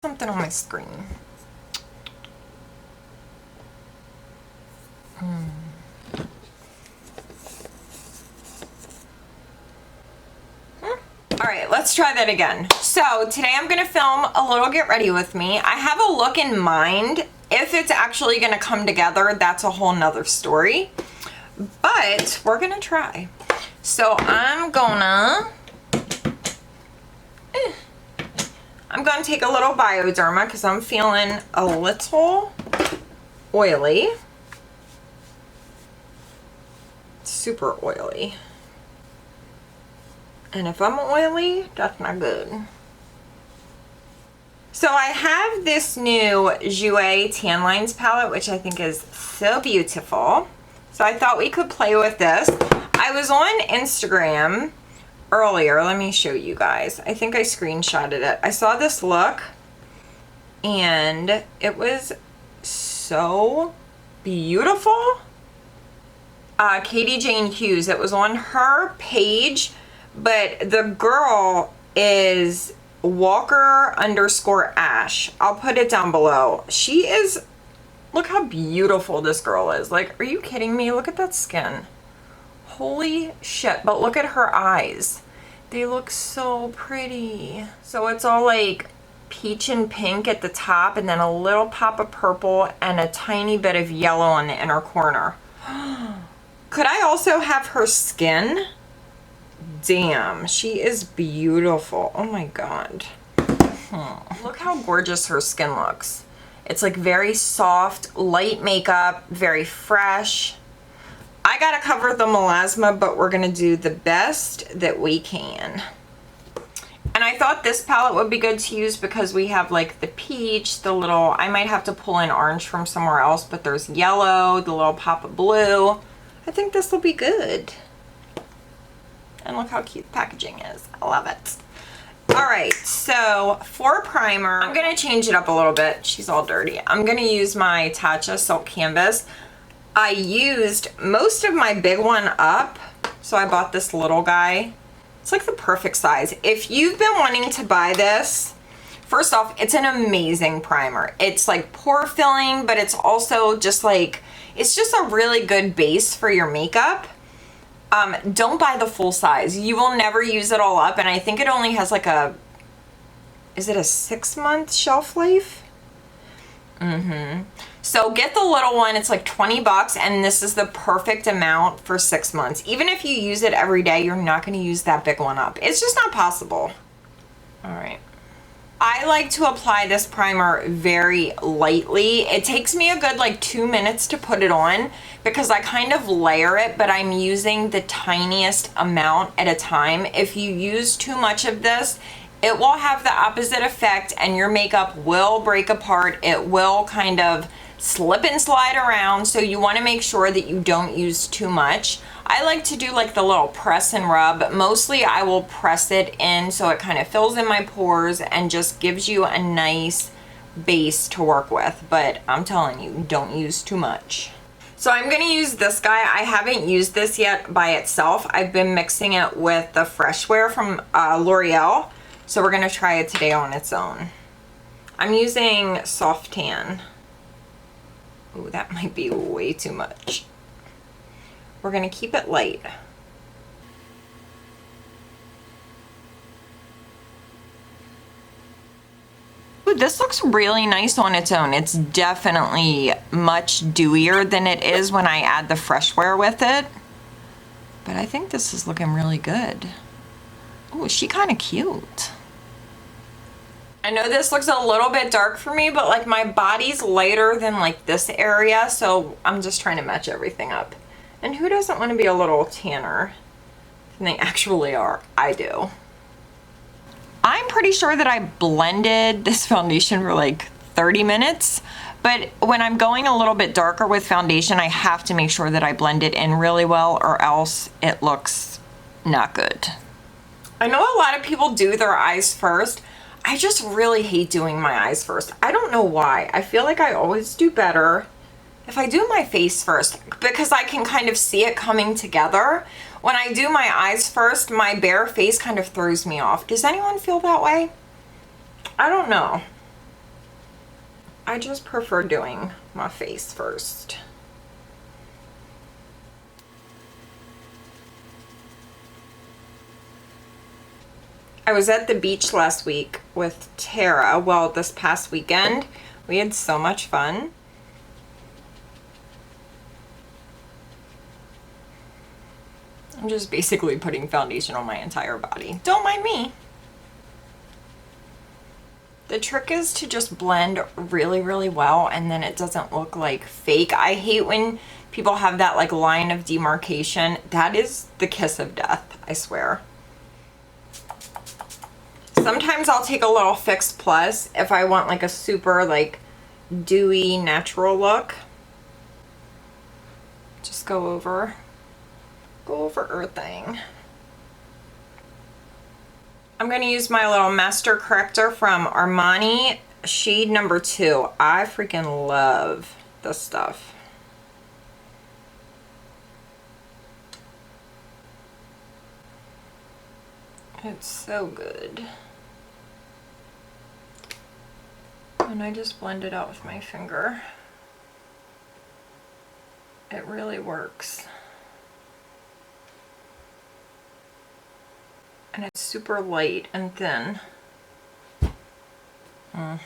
Something on my screen. Alright, let's try that again. So today I'm going to film a little get ready with me. I have a look in mind. If it's actually going to come together, that's a whole nother story. But we're going to try. So I'm going to take a little Bioderma because I'm feeling a little oily. Super oily. And if I'm oily, that's not good. So I have this new Jouer Tan Lines palette, which I think is so beautiful. So I thought we could play with this. I was on Instagram earlier. Let me show you guys. I think I screenshotted it. I saw this look and it was so beautiful. Katie Jane Hughes, it was on her page, but the girl is Walker_Ash. I'll put it down below. She is, look how beautiful this girl is. Like, are you kidding me? Look at that skin. Holy shit, but look at her eyes. They look so pretty. So it's all like peach and pink at the top and then a little pop of purple and a tiny bit of yellow on the inner corner. Could I also have her skin? Damn, she is beautiful. Oh my god. Look how gorgeous her skin looks. It's like very soft, light makeup, very fresh. I gotta cover the melasma, but we're gonna do the best that we can. And I thought this palette would be good to use because we have like the peach, the little, I might have to pull in orange from somewhere else, but there's yellow, the little pop of blue. I think this will be good. And look how cute the packaging is. I love it. Alright, so for primer, I'm going to change it up a little bit. She's all dirty. I'm going to use my Tatcha Silk Canvas. I used most of my big one up, so I bought this little guy. It's like the perfect size. If you've been wanting to buy this, first off, it's an amazing primer. It's like pore filling, but it's also just like, it's just a really good base for your makeup. Don't buy the full size. You will never use it all up, and I think it only has like a, is it a 6-month shelf life? So get the little one. It's like 20 bucks, and this is the perfect amount for 6 months. Even if you use it every day, you're not going to use that big one up. It's just not possible. All right. I like to apply this primer very lightly. It takes me a good like 2 minutes to put it on because I kind of layer it, but I'm using the tiniest amount at a time. If you use too much of this, it will have the opposite effect and your makeup will break apart. It will kind of slip and slide around, so you want to make sure that you don't use too much. I like to do like the little press and rub. Mostly I will press it in so it kind of fills in my pores and just gives you a nice base to work with. But I'm telling you, don't use too much. So I'm going to use this guy. I haven't used this yet by itself. I've been mixing it with the Freshwear from Loreal. So we're going to try it today on its own. I'm using Soft Tan. Ooh, that might be way too much. We're going to keep it light. Ooh, this looks really nice on its own. It's definitely much dewier than it is when I add the Freshwear with it. But I think this is looking really good. Oh, is she kind of cute? I know this looks a little bit dark for me, but like my body's lighter than like this area, so I'm just trying to match everything up. And who doesn't want to be a little tanner than they actually are? I do. I'm pretty sure that I blended this foundation for like 30 minutes, but when I'm going a little bit darker with foundation, I have to make sure that I blend it in really well or else it looks not good. I know a lot of people do their eyes first. I just really hate doing my eyes first. I don't know why. I feel like I always do better if I do my face first because I can kind of see it coming together. When I do my eyes first, my bare face kind of throws me off. Does anyone feel that way? I don't know. I just prefer doing my face first. I was at the beach last week with Tara. Well, this past weekend. We had so much fun. I'm just basically putting foundation on my entire body. Don't mind me. The trick is to just blend really, really well, and then it doesn't look like fake. I hate when people have that like line of demarcation. That is the kiss of death, I swear. Sometimes I'll take a little Fix Plus if I want like a super like dewy natural look. Just go over everything. I'm going to use my little Master Corrector from Armani, shade number 2. I freaking love this stuff. It's so good. And I just blend it out with my finger. It really works. And it's super light and thin. Damn,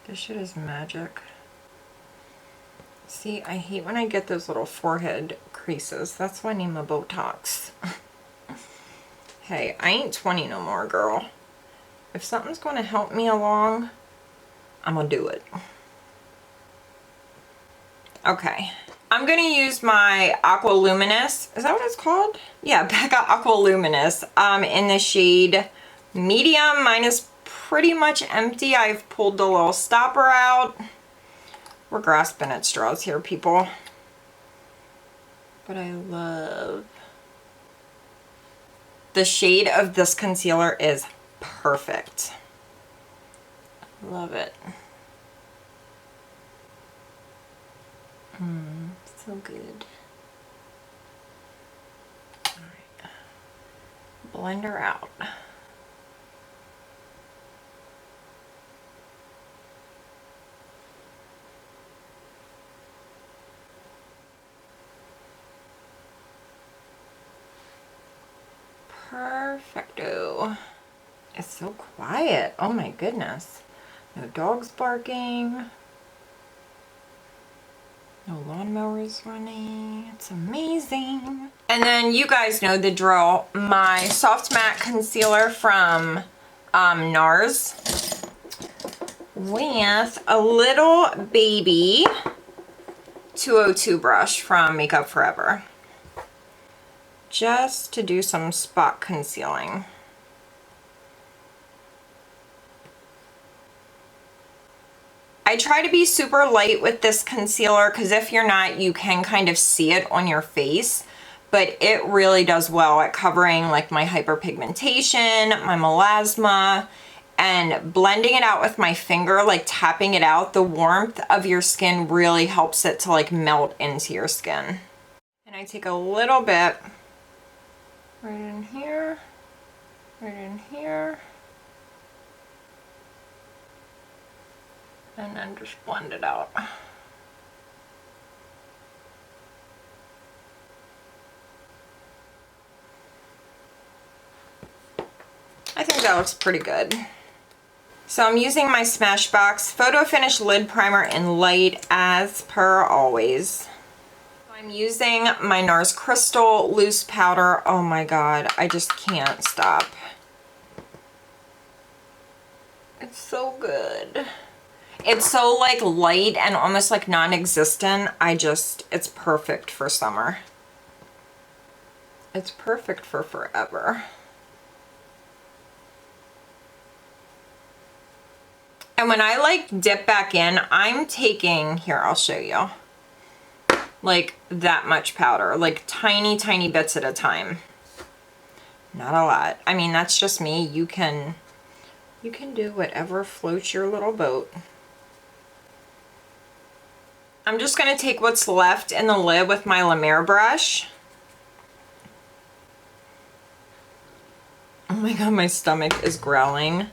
this shit is magic. See, I hate when I get those little forehead creases. That's why I need my Botox. Hey, I ain't 20 no more, girl. If something's going to help me along, I'm going to do it. Okay. I'm going to use my Aqua Luminous. Is that what it's called? Yeah, Becca Aqua Luminous. In the shade medium. Mine is pretty much empty. I've pulled the little stopper out. We're grasping at straws here, people. But I love... The shade of this concealer is perfect. Love it. So good. All right. Blend her out. Perfecto. It's so quiet. Oh my goodness. No dogs barking. No lawnmowers running. It's amazing. And then you guys know the drill. My Soft Matte Concealer from Nars with a little baby 202 brush from Makeup Forever. Just to do some spot concealing. I try to be super light with this concealer because if you're not, you can kind of see it on your face, but it really does well at covering like my hyperpigmentation, my melasma, and blending it out with my finger, like tapping it out. The warmth of your skin really helps it to like melt into your skin. And I take a little bit right in here, right in here. And then just blend it out. I think that looks pretty good. So I'm using my Smashbox Photo Finish Lid Primer in light as per always. I'm using my Nars Crystal Loose Powder. Oh my god, I just can't stop. It's so good. It's so like light and almost like non-existent. It's perfect for summer. It's perfect for forever. And when I like dip back in, I'm taking, here, I'll show you, like that much powder, like tiny, tiny bits at a time. Not a lot. I mean, that's just me. You can do whatever floats your little boat. I'm just going to take what's left in the lid with my La Mer brush my God, my stomach is growling.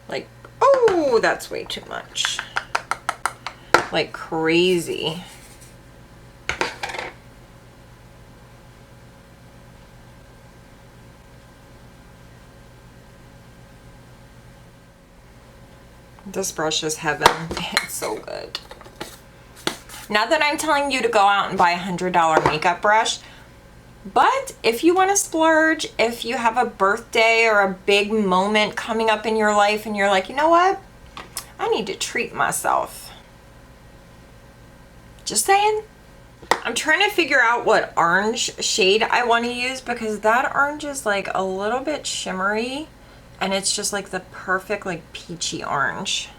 Like, oh, that's way too much. Like crazy. This brush is heaven. It's so good. Not that I'm telling you to go out and buy a $100 makeup brush, but if you want to splurge, if you have a birthday or a big moment coming up in your life and you're like, you know what? I need to treat myself. Just saying. I'm trying to figure out what orange shade I want to use because that orange is like a little bit shimmery and it's just like the perfect like peachy orange.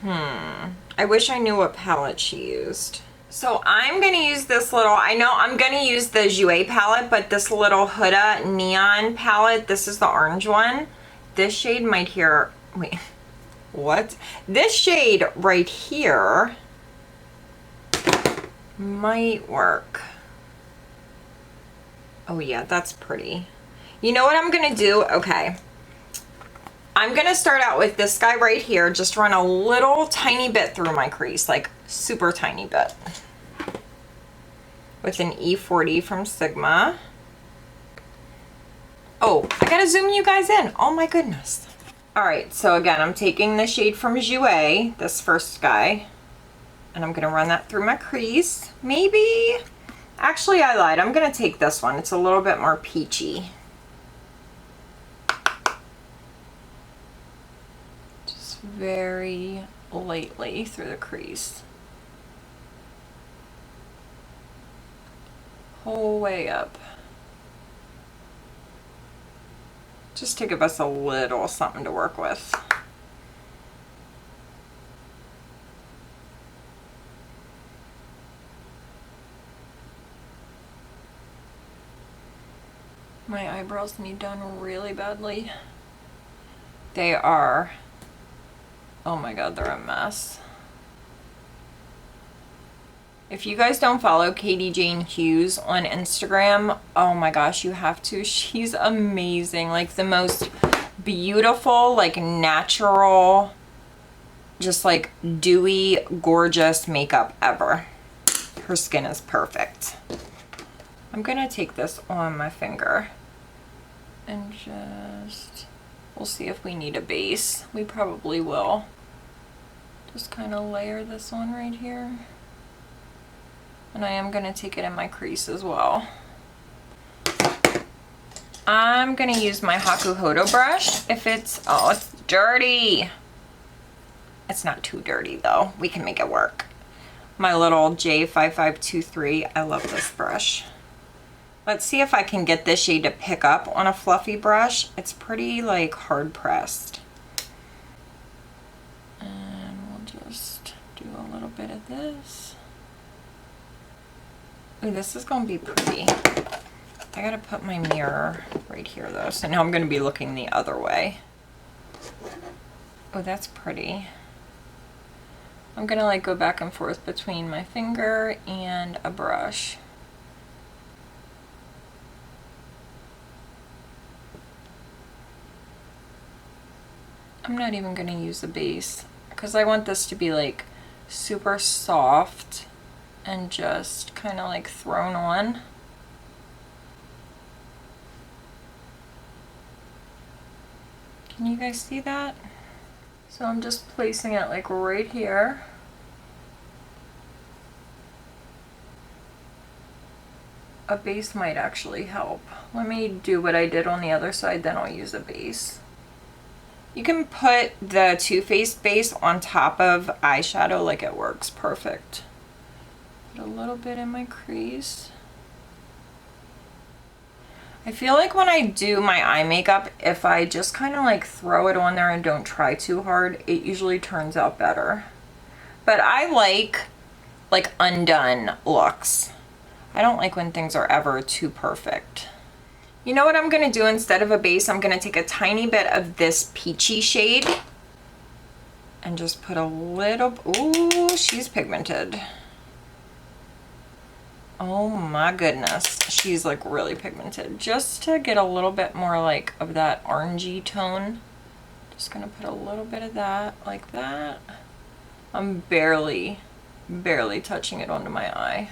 I wish I knew what palette she used. So I'm going to use this little, I know I'm going to use the Jouer palette, but this little Huda Neon palette, this is the orange one. This shade might here, wait, what? This shade right here might work. Oh yeah, that's pretty. You know what I'm going to do? Okay. I'm going to start out with this guy right here. Just run a little tiny bit through my crease, like super tiny bit. With an E40 from Sigma. Oh, I gotta zoom you guys in. Oh my goodness. All right, so again, I'm taking the shade from Jouer, this first guy, and I'm gonna run that through my crease. Maybe, actually I lied. I'm gonna take this one. It's a little bit more peachy. Just very lightly through the crease. Whole way up. Just to give us a little something to work with. My eyebrows need done really badly. They are, oh my God, they're a mess. If you guys don't follow Katie Jane Hughes on Instagram, oh my gosh, you have to. She's amazing. Like the most beautiful, like natural, just like dewy, gorgeous makeup ever. Her skin is perfect. I'm gonna take this on my finger and just, we'll see if we need a base. We probably will. Just kind of layer this on right here. And I am going to take it in my crease as well. I'm going to use my Hakuhodo brush. If it's, oh, it's dirty. It's not too dirty though. We can make it work. My little J5523. I love this brush. Let's see if I can get this shade to pick up on a fluffy brush. It's pretty like hard pressed. And we'll just do a little bit of this. Ooh, this is gonna be pretty. I gotta put my mirror right here though, so now I'm gonna be looking the other way. Oh, that's pretty. I'm gonna like go back and forth between my finger and a brush. I'm not even gonna use a base because I want this to be like super soft and just kind of like thrown on. Can you guys see that? So I'm just placing it like right here. A base might actually help. Let me do what I did on the other side, then I'll use a base. You can put the Too Faced base on top of eyeshadow, like it works perfect. Put a little bit in my crease. I feel like when I do my eye makeup, if I just kind of like throw it on there and don't try too hard, it usually turns out better. But I like undone looks. I don't like when things are ever too perfect. You know what I'm going to do instead of a base? I'm going to take a tiny bit of this peachy shade and just put a little, ooh, she's pigmented. Oh my goodness. She's like really pigmented. Just to get a little bit more like of that orangey tone. Just gonna put a little bit of that like that. I'm barely touching it onto my eye.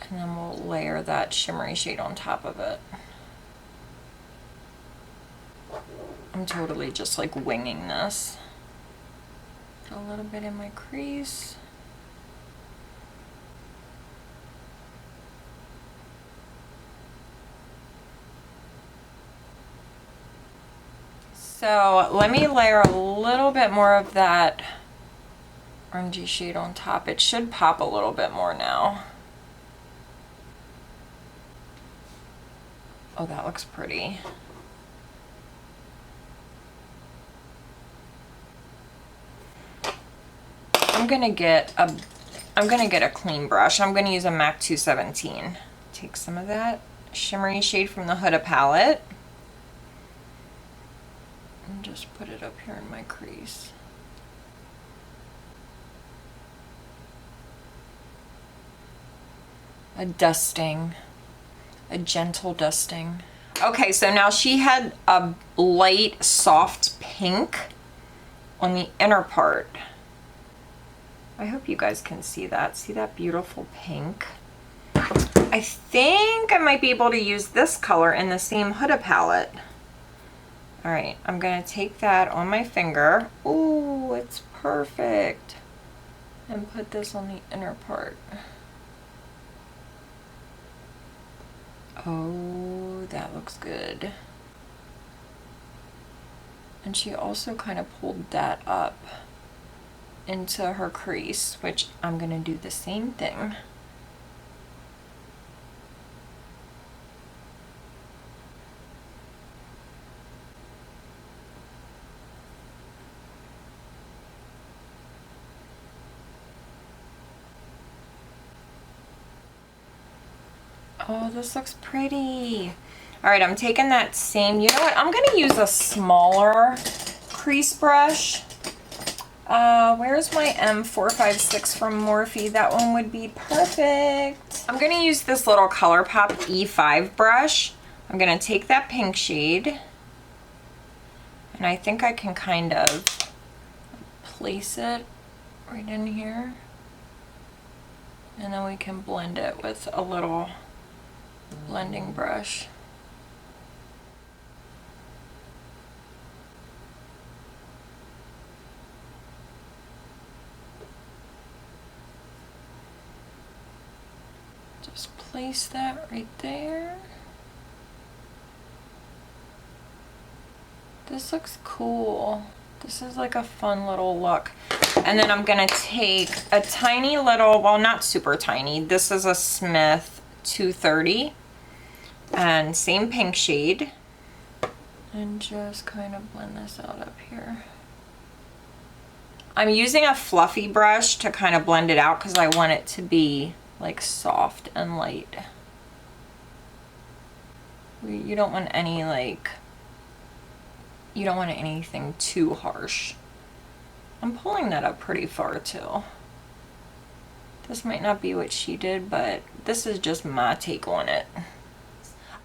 And then we'll layer that shimmery shade on top of it. I'm totally just like winging this. A little bit in my crease. So let me layer a little bit more of that orangey shade on top. It should pop a little bit more now. Oh, that looks pretty. I'm gonna get a clean brush. I'm gonna use a MAC 217. Take some of that shimmery shade from the Huda palette and just put it up here in my crease. A dusting, a gentle dusting. Okay, so now she had a light, soft pink on the inner part. I hope you guys can see that. See that beautiful pink? I think I might be able to use this color in the same Huda palette. All right, I'm gonna take that on my finger. Ooh, it's perfect. And put this on the inner part. Oh, that looks good. And she also kind of pulled that up into her crease, which I'm gonna do the same thing. Oh, this looks pretty. All right, I'm taking that same, you know what? I'm gonna use a smaller crease brush. Where's my M456 from Morphe? That one would be perfect. I'm gonna use this little ColourPop E5 brush. I'm gonna take that pink shade, and I think I can kind of place it right in here. And then we can blend it with a little blending brush. Just place that right there. This looks cool. This is like a fun little look. And then I'm gonna take a tiny little, well, not super tiny. This is a Smith 230 and same pink shade. And just kind of blend this out up here. I'm using a fluffy brush to kind of blend it out because I want it to be like soft and light. You don't want any like, you don't want anything too harsh. I'm pulling that up pretty far too. This might not be what she did, but this is just my take on it.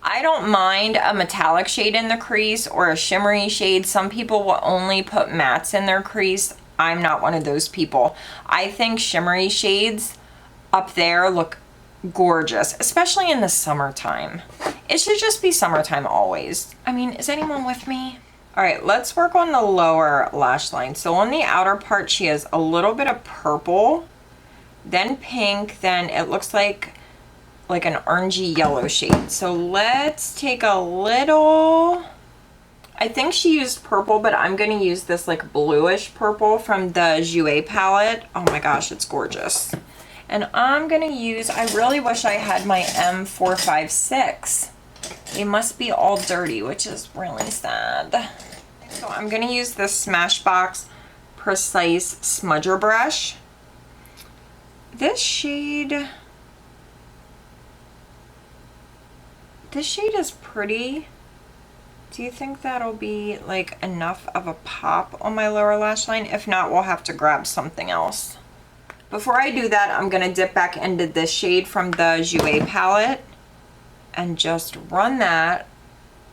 I don't mind a metallic shade in the crease or a shimmery shade. Some people will only put mattes in their crease. I'm not one of those people. I think shimmery shades up there look gorgeous, especially in the summertime. It should just be summertime always. I mean, is anyone with me? All right, let's work on the lower lash line. So on the outer part, she has a little bit of purple, then pink, then it looks like an orangey yellow shade. So let's take a little, I think she used purple, but I'm gonna use this like bluish purple from the Jouer palette. Oh my gosh, it's gorgeous. And I'm gonna use, I really wish I had my M456. They must be all dirty, which is really sad. So I'm gonna use this Smashbox Precise Smudger brush. This shade is pretty. Do you think that'll be like enough of a pop on my lower lash line? If not, we'll have to grab something else. Before I do that, I'm gonna dip back into this shade from the Jouer palette and just run that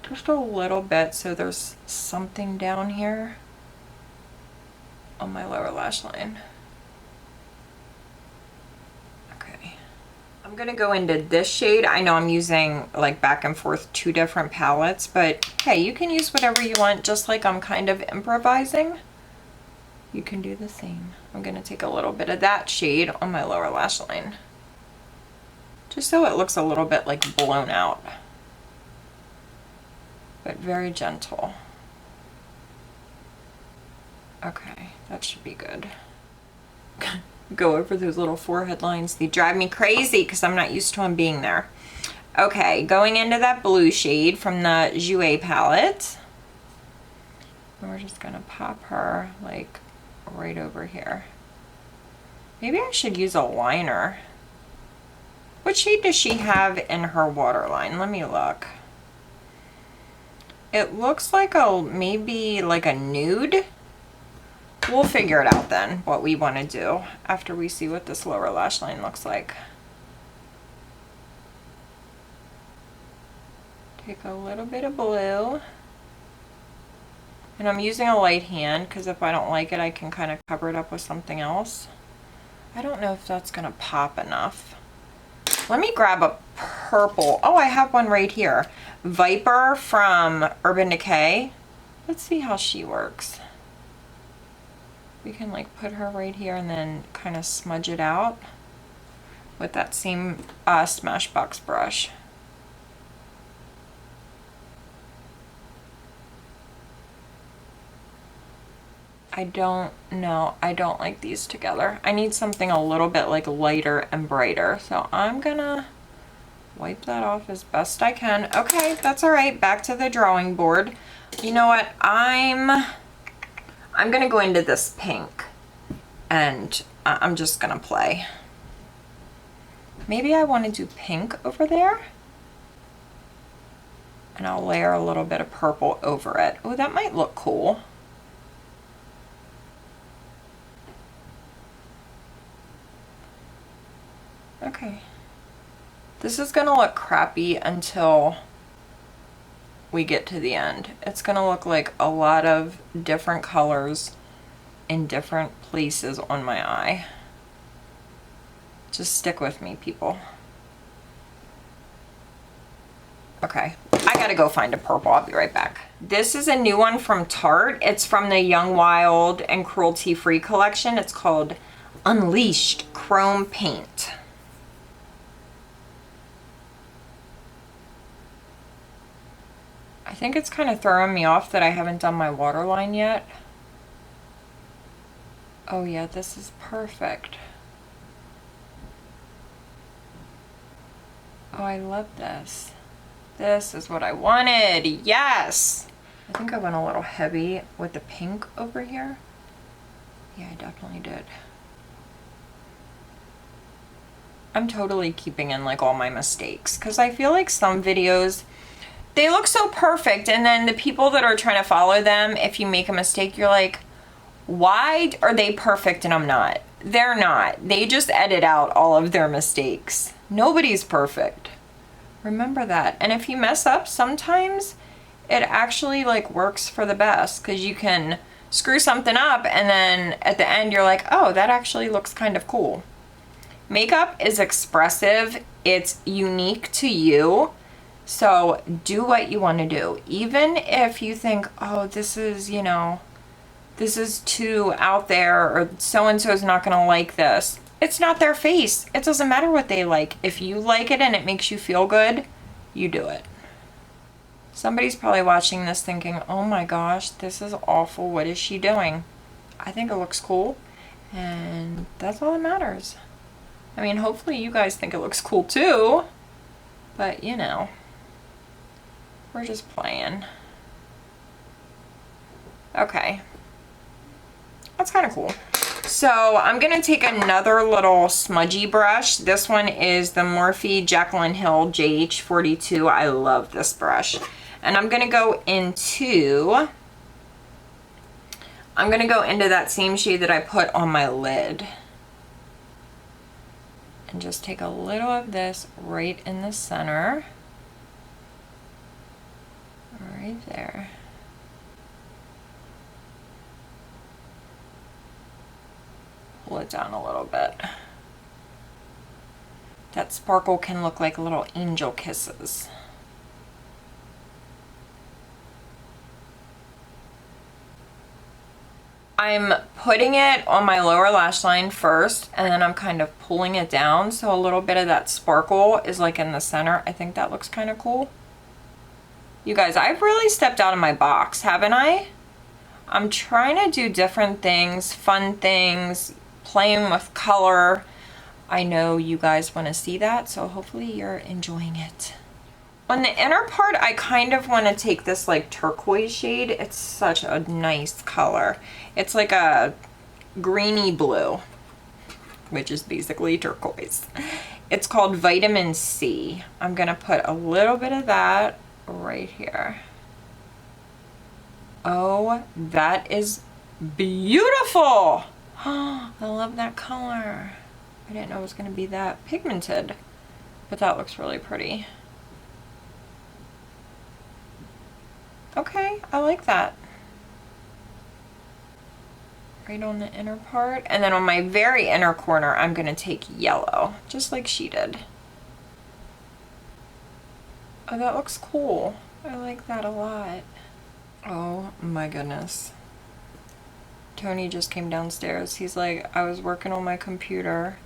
just a little bit so there's something down here on my lower lash line. Okay. I'm gonna go into this shade. I know I'm using like back and forth 2 different palettes, but hey, you can use whatever you want, just like I'm kind of improvising. You can do the same. I'm gonna take a little bit of that shade on my lower lash line, just so it looks a little bit like blown out, but very gentle. Okay, that should be good. Go over those little forehead lines. They drive me crazy because I'm not used to them being there. Okay, going into that blue shade from the Jouer palette. And we're just gonna pop her like right over here. Maybe I should use a liner. What shade does she have in her waterline? Let me look. It looks like maybe like a nude. We'll figure it out then, what we want to do after we see what this lower lash line looks like. Take a little bit of blue. And I'm using a light hand because if I don't like it, I can kind of cover it up with something else. I don't know if that's going to pop enough. Let me grab a purple. Oh, I have one right here. Viper from Urban Decay. Let's see how she works. We can like put her right here and then kind of smudge it out with that same Smashbox brush. I don't know. I don't like these together. I need something a little bit like lighter and brighter. So I'm gonna wipe that off as best I can. Okay, that's all right. Back to the drawing board. You know what? I'm gonna go into this pink and I'm just gonna play. Maybe I want to do pink over there and I'll layer a little bit of purple over it. Oh, that might look cool. Okay. This is gonna look crappy until we get to the end. It's gonna look like a lot of different colors in different places on my eye. Just stick with me, people. Okay, I gotta go find a purple. I'll be right back. This is a new one from Tarte. It's from the Young Wild and Cruelty Free collection. It's called Unleashed Chrome Paint. I think it's kind of throwing me off that I haven't done my waterline yet. Oh yeah, this is perfect. Oh, I love this. This is what I wanted. Yes! I think I went a little heavy with the pink over here. Yeah, I definitely did. I'm totally keeping in like all my mistakes because I feel like some videos, they look so perfect, and then the people that are trying to follow them, if you make a mistake, you're like, why are they perfect and I'm not? They're not. They just edit out all of their mistakes. Nobody's perfect. Remember that. And if you mess up, sometimes it actually like works for the best because you can screw something up and then at the end you're like, oh, that actually looks kind of cool. Makeup is expressive. It's unique to you. So do what you want to do. Even if you think, oh, this is, you know, this is too out there, or so-and-so is not going to like this. It's not their face. It doesn't matter what they like. If you like it and it makes you feel good, you do it. Somebody's probably watching this thinking, oh my gosh, this is awful. What is she doing? I think it looks cool, and that's all that matters. I mean, hopefully you guys think it looks cool too, but you know. We're just playing. Okay. That's kind of cool. So I'm going to take another little smudgy brush. This one is the Morphe Jaclyn Hill JH42. I love this brush. And I'm gonna go into that same shade that I put on my lid. And just take a little of this right in the center. Right there. Pull it down a little bit. That sparkle can look like little angel kisses. I'm putting it on my lower lash line first, and then I'm kind of pulling it down so a little bit of that sparkle is like in the center. I think that looks kind of cool. You guys, I've really stepped out of my box, haven't I? I'm trying to do different things, fun things, playing with color. I know you guys want to see that, so hopefully you're enjoying it. On the inner part, I kind of want to take this like turquoise shade. It's such a nice color. It's like a greeny blue, which is basically turquoise. It's called Vitamin C. I'm going to put a little bit of that right here. Oh, that is beautiful. I love that color. I didn't know it was going to be that pigmented, but that looks really pretty. Okay, I like that. Right on the inner part. And then on my very inner corner, I'm going to take yellow, just like she did. Oh, that looks cool. I like that a lot. Oh my goodness. Tony just came downstairs. He's like, I was working on my computer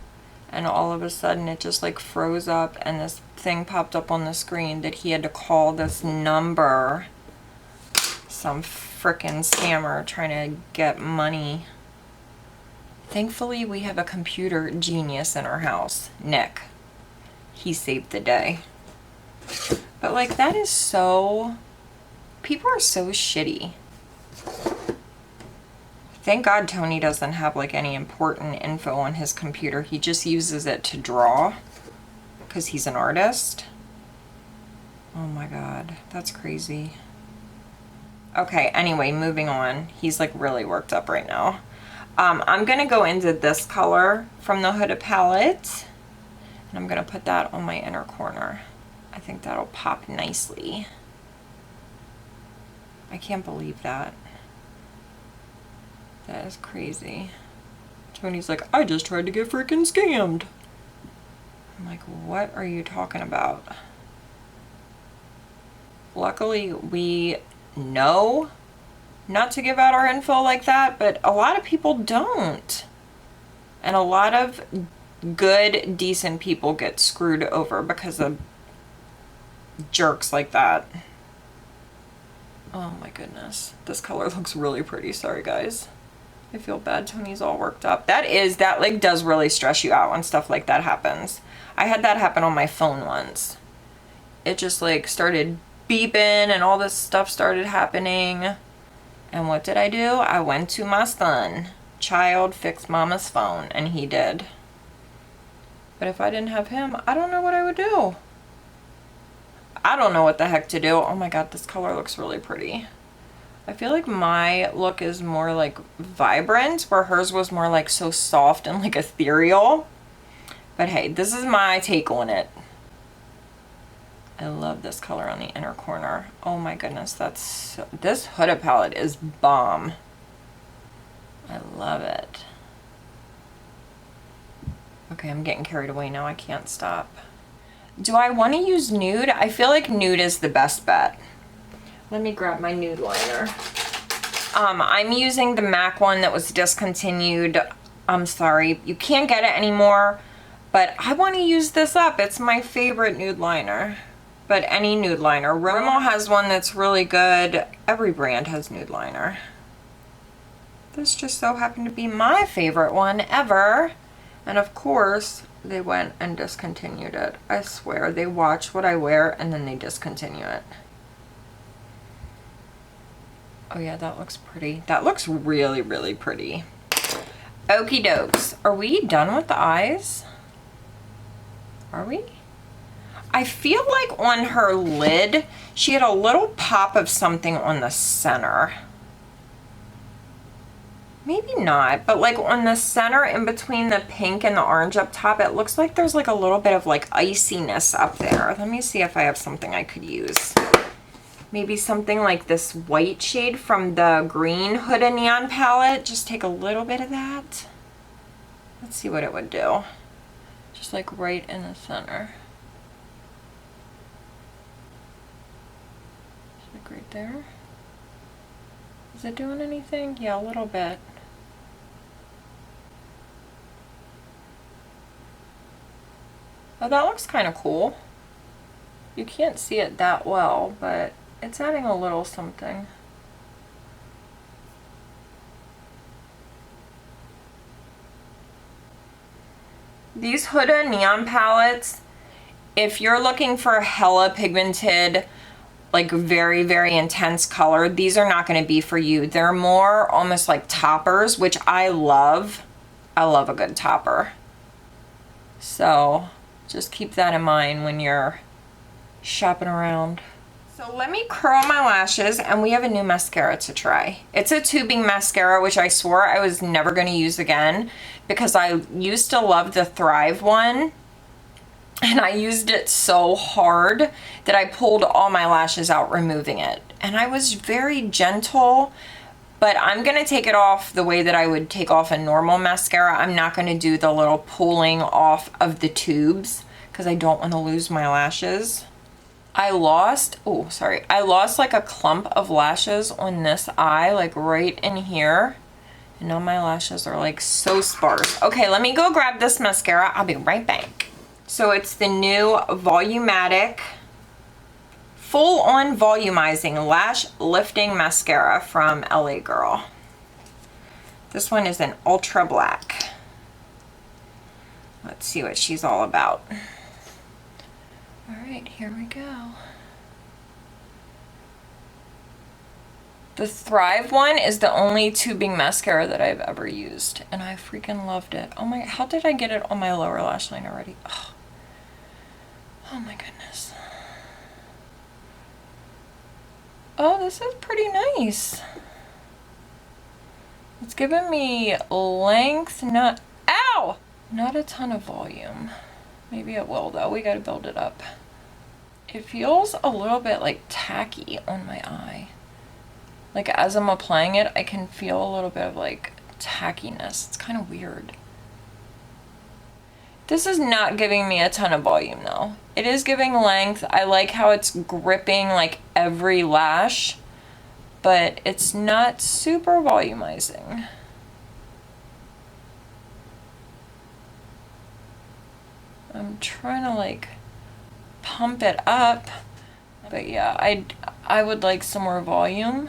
and all of a sudden it just like froze up and this thing popped up on the screen that he had to call this number. Some frickin' scammer trying to get money. Thankfully, we have a computer genius in our house, Nick. He saved the day. But like, that is so... People are so shitty. Thank God Tony doesn't have like any important info on his computer. He just uses it to draw because he's an artist. Oh my God, that's crazy. Okay, anyway, moving on. He's like really worked up right now. I'm gonna go into this color from the Huda palette, and I'm gonna put that on my inner corner. I think that'll pop nicely. I can't believe that. That is crazy. Tony's like, I just tried to get freaking scammed. I'm like, what are you talking about? Luckily, we know not to give out our info like that, but a lot of people don't. And a lot of good, decent people get screwed over because of jerks like that. Oh my goodness. This color looks really pretty. Sorry, guys. I feel bad. Tony's all worked up. That like does really stress you out when stuff like that happens. I had that happen on my phone once. It just like started beeping and all this stuff started happening. And what did I do? I went to my son. Child, fix mama's phone. And he did. But if I didn't have him, I don't know what I would do. I don't know what the heck to do. Oh my God, this color looks really pretty. I feel like my look is more like vibrant, where hers was more like so soft and like ethereal. But hey, this is my take on it. I love this color on the inner corner. Oh my goodness, this Huda palette is bomb. I love it. Okay, I'm getting carried away now. I can't stop. Do I want to use nude? I feel like nude is the best bet. Let me grab my nude liner. I'm using the MAC one that was discontinued. I'm sorry, you can't get it anymore, but I want to use this up. It's my favorite nude liner. But any nude liner. Rimmel has one that's really good. Every brand has nude liner. This just so happened to be my favorite one ever. And of course, they went and discontinued it. I swear, they watch what I wear and then they discontinue it. Oh yeah, that looks pretty. That looks really, really pretty. Okie dokes. Are we done with the eyes? Are we? I feel like on her lid, she had a little pop of something on the center. Maybe not, but like on the center in between the pink and the orange up top, it looks like there's like a little bit of like iciness up there. Let me see if I have something I could use. Maybe something like this white shade from the green Huda Neon palette. Just take a little bit of that. Let's see what it would do. Just like right in the center. Just like right there. Is it doing anything? Yeah, a little bit. Oh, that looks kind of cool. You can't see it that well, but it's adding a little something. These Huda Neon palettes, if you're looking for hella pigmented, like very, very intense color, these are not going to be for you. They're more almost like toppers, which I love. I love a good topper. So just keep that in mind when you're shopping around. So let me curl my lashes, and we have a new mascara to try. It's a tubing mascara, which I swore I was never going to use again because I used to love the Thrive one, and I used it so hard that I pulled all my lashes out removing it. And I was very gentle, but I'm going to take it off the way that I would take off a normal mascara. I'm not going to do the little pulling off of the tubes because I don't want to lose my lashes. I lost like a clump of lashes on this eye, like right in here. And now my lashes are like so sparse. Okay, let me go grab this mascara. I'll be right back. So it's the new Volumatic Full On Volumizing Lash Lifting Mascara from LA Girl. This one is an ultra black. Let's see what she's all about. All right, here we go. The Thrive one is the only tubing mascara that I've ever used, and I freaking loved it. Oh my, how did I get it on my lower lash line already? Oh my goodness. Oh, this is pretty nice. It's giving me length, not a ton of volume. Maybe it will though, we gotta build it up. It feels a little bit like tacky on my eye. Like as I'm applying it, I can feel a little bit of like tackiness. It's kind of weird. This is not giving me a ton of volume though. It is giving length. I like how it's gripping like every lash, but it's not super volumizing. I'm trying to like pump it up, but yeah, I would like some more volume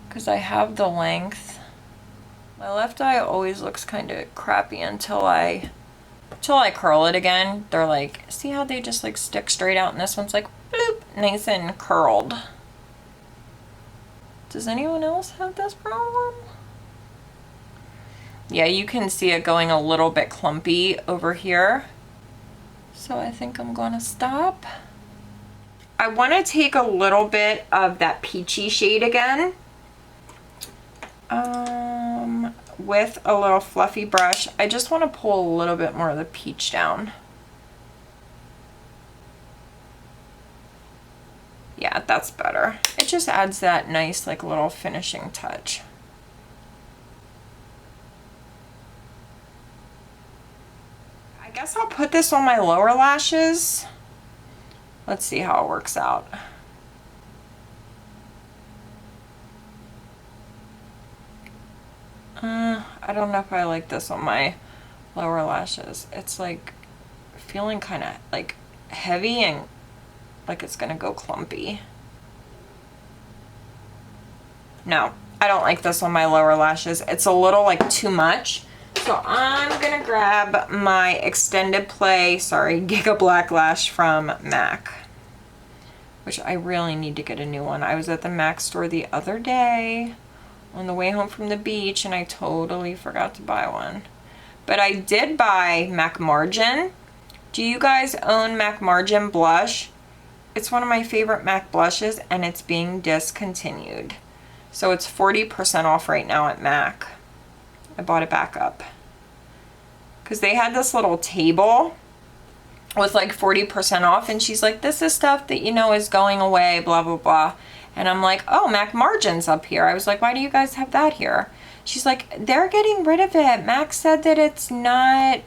because I have the length. My left eye always looks kind of crappy until I curl it again. They're like, see how they just like stick straight out, and this one's like bloop, nice and curled. Does anyone else have this problem? Yeah, you can see it going a little bit clumpy over here. So I think I'm gonna stop. I want to take a little bit of that peachy shade again. With a little fluffy brush. I just want to pull a little bit more of the peach down. Yeah, that's better. It just adds that nice like little finishing touch. I guess I'll put this on my lower lashes. Let's see how it works out. I don't know if I like this on my lower lashes. It's like feeling kind of like heavy and like it's gonna go clumpy. No, I don't like this on my lower lashes. It's a little like too much. So I'm gonna grab my Extended Play, Giga Black Lash from MAC, which I really need to get a new one. I was at the MAC store the other day on the way home from the beach and I totally forgot to buy one. But I did buy MAC Margin Do you guys own MAC Margin blush? It's one of my favorite MAC blushes and it's being discontinued. So it's 40% off right now at MAC. I bought it back up. Because they had this little table with like 40% off, and she's like, this is stuff that you know is going away, blah, blah, blah. And I'm like, oh, MAC Margin's up here. I was like, why do you guys have that here? She's like, they're getting rid of it. MAC said that it's not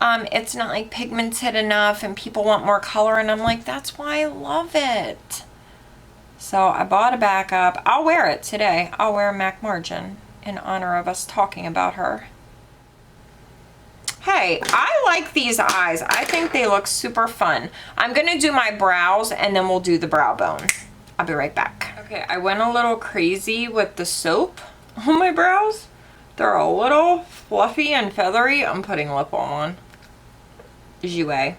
like pigmented enough and people want more color. And I'm like, that's why I love it. So I bought a backup. I'll wear it today. I'll wear MAC Margin in honor of us talking about her. Hey, I like these eyes. I think they look super fun. I'm gonna do my brows and then we'll do the brow bone. I'll be right back. Okay, I went a little crazy with the soap on my brows. They're a little fluffy and feathery. I'm putting lip balm on. Jouer.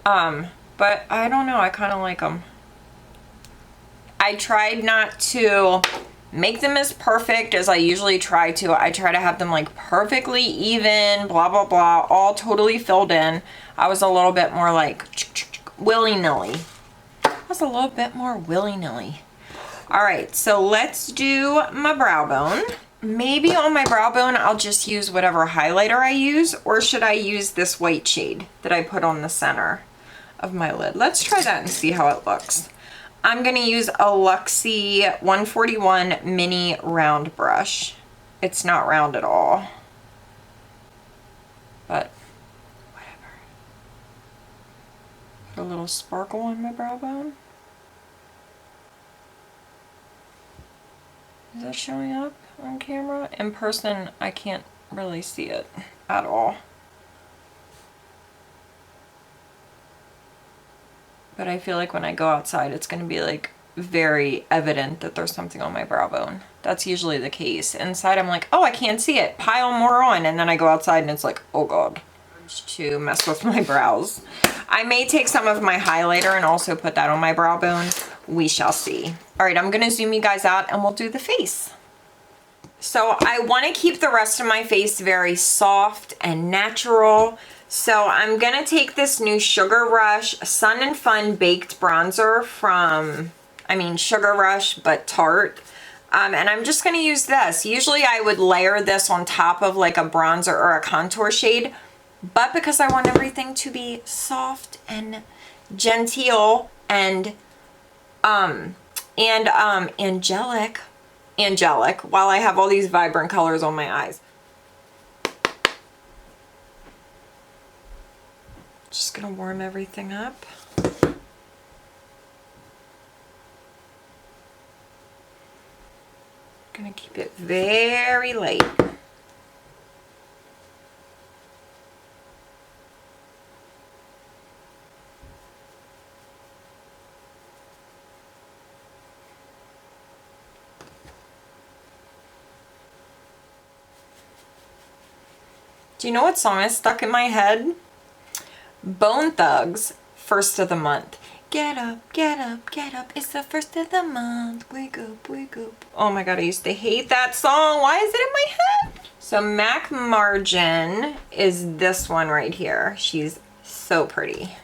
But I don't know, I kind of like them. I tried not to make them as perfect as I usually try to. I try to have them like perfectly even, blah, blah, blah, all totally filled in. I was a little bit more like willy-nilly. I was a little bit more willy-nilly. All right, so let's do my brow bone. Maybe on my brow bone, I'll just use whatever highlighter I use, or should I use this white shade that I put on the center of my lid? Let's try that and see how it looks. I'm gonna use a Luxie 141 mini round brush. It's not round at all, but whatever. Put a little sparkle on my brow bone. Is that showing up on camera? In person, I can't really see it at all. But I feel like when I go outside, it's going to be like very evident that there's something on my brow bone. That's usually the case. Inside, I'm like, oh, I can't see it. Pile more on. And then I go outside and it's like, oh God. To mess with my brows. I may take some of my highlighter and also put that on my brow bone. We shall see. All right, I'm going to zoom you guys out and we'll do the face. So I want to keep the rest of my face very soft and natural. So I'm gonna take this new Sugar Rush Sun and Fun Baked Bronzer from, Sugar Rush, but Tarte. And I'm just gonna use this. Usually I would layer this on top of like a bronzer or a contour shade, but because I want everything to be soft and genteel and angelic, while I have all these vibrant colors on my eyes. Just gonna warm everything up. Gonna keep it very light. Do you know what song is stuck in my head? Bone Thugs, First of the Month. Get up, get up, get up. It's the first of the month. Wake up, wake up. Oh my God, I used to hate that song. Why is it in my head? So MAC Margin is this one right here. She's so pretty.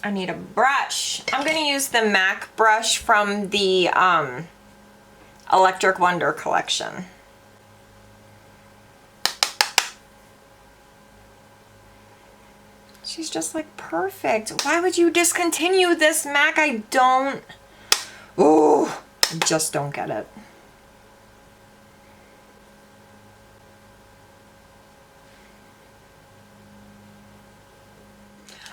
I need a brush. I'm going to use the MAC brush from the Electric Wonder collection. She's just like perfect. Why would you discontinue this, MAC? I just don't get it.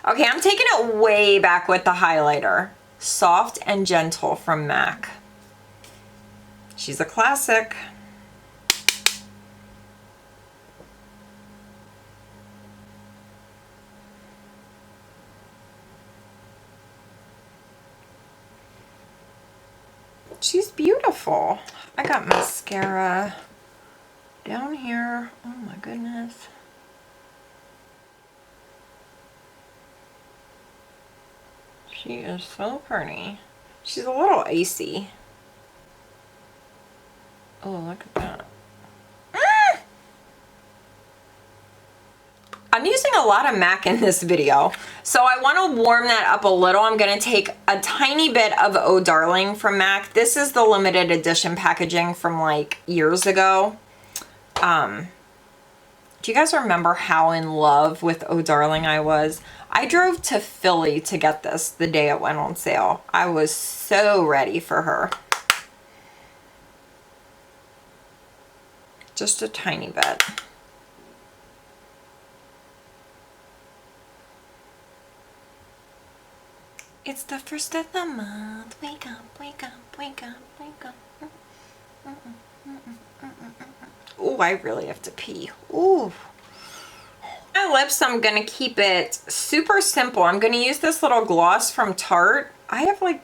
Okay, I'm taking it way back with the highlighter. Soft and Gentle from MAC. She's a classic. She's beautiful. I got mascara down here. Oh my goodness. She is so pretty. She's a little icy. Oh, look at that. I'm using a lot of MAC in this video, so I want to warm that up a little. I'm going to take a tiny bit of Oh Darling from MAC. This is the limited edition packaging from like years ago. Do you guys remember how in love with Oh Darling I was? I drove to Philly to get this the day it went on sale. I was so ready for her. Just a tiny bit. It's the first of the month. Wake up, wake up, wake up, wake up. Ooh, I really have to pee. Ooh. My lips, I'm going to keep it super simple. I'm going to use this little gloss from Tarte. I have like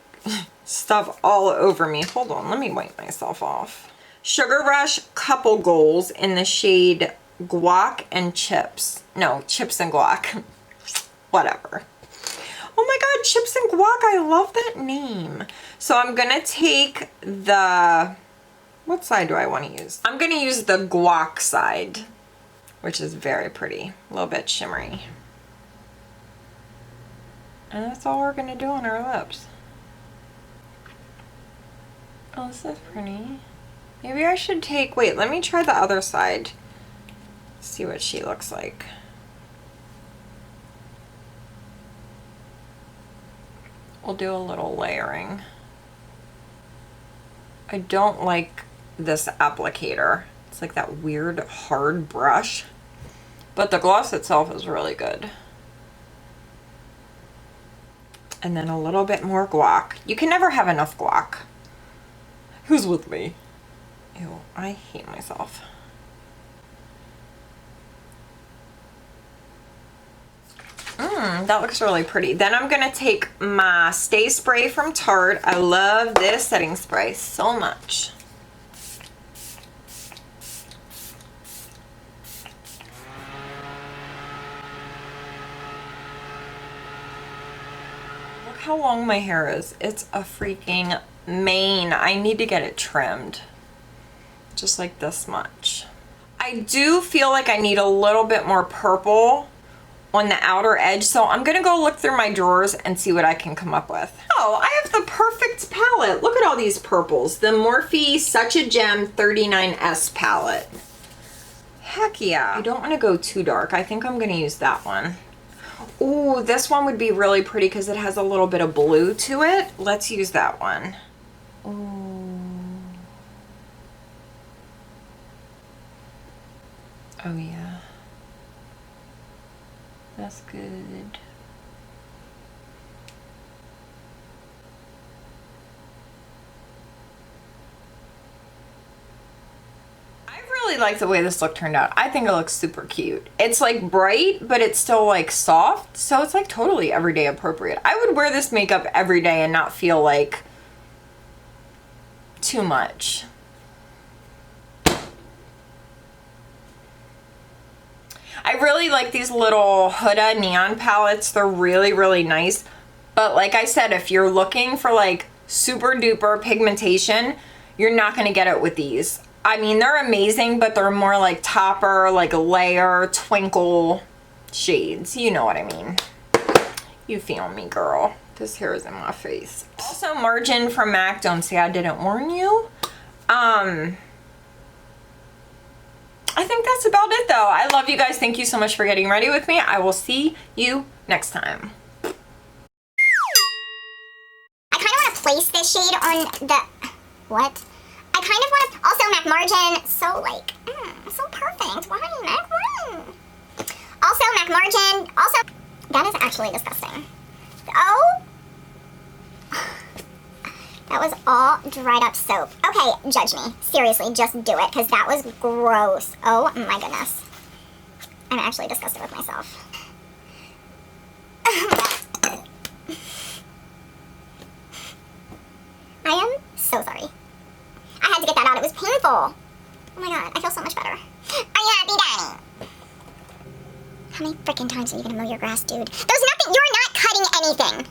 stuff all over me. Hold on, let me wipe myself off. Sugar Rush Couple Goals in the shade Guac and Chips. No, Chips and Guac. Whatever. Oh my god, Chips and Guac, I love that name. So I'm gonna take the, what side do I want to use? I'm gonna use the Guac side, which is very pretty, a little bit shimmery. And that's all we're gonna do on our lips. Oh, this is pretty. Maybe I should take, wait, let me try the other side. See what she looks like. We'll do a little layering. I don't like this applicator. It's like that weird hard brush. But the gloss itself is really good. And then a little bit more guac. You can never have enough guac. Who's with me? Ew, I hate myself. That looks really pretty. Then I'm gonna take my Stay Spray from Tarte. I love this setting spray so much. Look how long my hair is. It's a freaking mane. I need to get it trimmed. Just like this much. I do feel like I need a little bit more purple on the outer edge, so I'm gonna go look through my drawers and see what I can come up with. Oh, I have the perfect palette. Look at all these purples. The Morphe Such a Gem 39S palette. Heck yeah. I don't want to go too dark. I think I'm gonna use that one. Ooh, this one would be really pretty because it has a little bit of blue to it. Let's use that one. Ooh. Oh yeah. That's good. I really like the way this look turned out. I think it looks super cute. It's like bright, but it's still like soft. So it's like totally everyday appropriate. I would wear this makeup every day and not feel like too much. I really like these little Huda neon palettes. They're really, really nice. But like I said, if you're looking for like super duper pigmentation, you're not going to get it with these. I mean, they're amazing, but they're more like topper, like layer, twinkle shades. You know what I mean. You feel me, girl. This hair is in my face. Also, Margin from MAC. Don't say I didn't warn you. I think that's about it though. I love you guys. Thank you so much for getting ready with me. I will see you next time. I kind of want to place this shade on the... What? I kind of want to... Also, MAC Margin. So, like... so perfect. Why, MAC? Also, MAC Margin. Also... That is actually disgusting. Oh... That was all dried up soap. Okay, judge me. Seriously, just do it, because that was gross. Oh my goodness. I'm actually disgusted with myself. I am so sorry. I had to get that out. It was painful. Oh my god, I feel so much better. Are you happy, Danny? How many freaking times are you gonna mow your grass, dude? There's nothing. You're not cutting anything.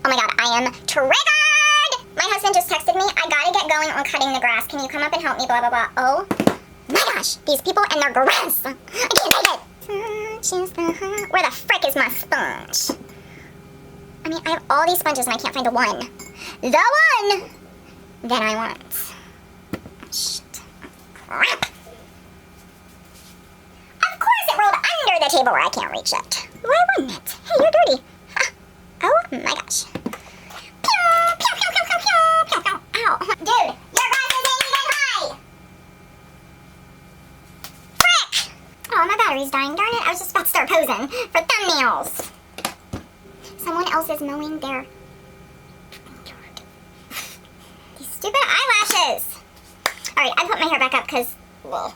Oh my god, I am triggered. My husband just texted me, I gotta get going on cutting the grass. Can you come up and help me, blah, blah, blah. Oh my gosh, these people and their grass. I can't take it. She's the Where the frick is my sponge? I mean, I have all these sponges and I can't find the one. The one that I want. Shit. Crap. Of course it rolled under the table where I can't reach it. Why wouldn't it? Hey, you're dirty. Ha. Oh my gosh. Pew, pew, pew, pew, pew, pew, pew, pew. Ow. Dude, your grass isn't even high. Frick! Oh, my battery's dying. Darn it, I was just about to start posing for thumbnails. Someone else is mowing their yard. These stupid eyelashes. Alright, I put my hair back up because, well,